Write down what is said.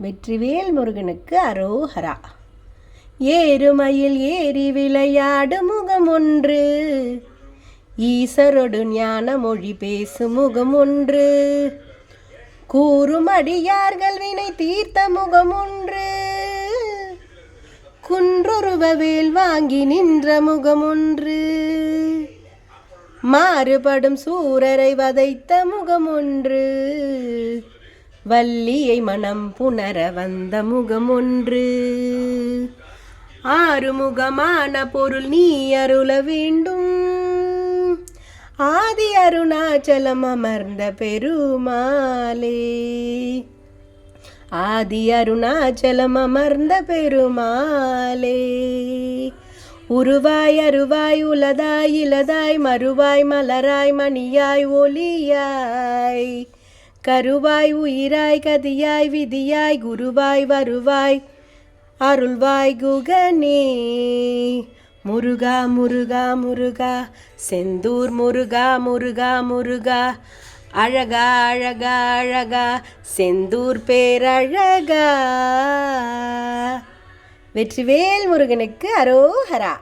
வெற்றிவேல் முருகனுக்கு அரோஹரா. ஏறுமயில் ஏறி விளையாடு முகம் ஒன்று, ஈசரொடு ஞான மொழி பேசும் முகம் ஒன்று, கூறும் அடியார்கள் வினை தீர்த்த முகம் ஒன்று, குன்றுருவ வேல் வாங்கி நின்ற முகம் ஒன்று, மாறுபடும் சூரரை வதைத்த முகம் ஒன்று, வள்ளியை மனம் புணர வந்த முகம் ஒன்று, ஆறுமுகமான பொருள் நீ அருள வேண்டும், ஆதி அருணாச்சலம் அமர்ந்த பெருமாளே, ஆதி அருணாச்சலம் அமர்ந்த பெருமாளே, உருவாய் அருவாய் உலதாய் இலதாய் மறுவாய் மலராய் மணியாய் ஒளியாய், கருவாய் உயிராய் கதியாய் விதியாய் குருவாய் வருவாய் அருள்வாய் குகனே, முருகா முருகா முருகா செந்தூர் முருகா முருகா முருகா, அழகா அழகா அழகா செந்தூர் பேரழகா. வெற்றிவேல் முருகனுக்கு அரோஹரா.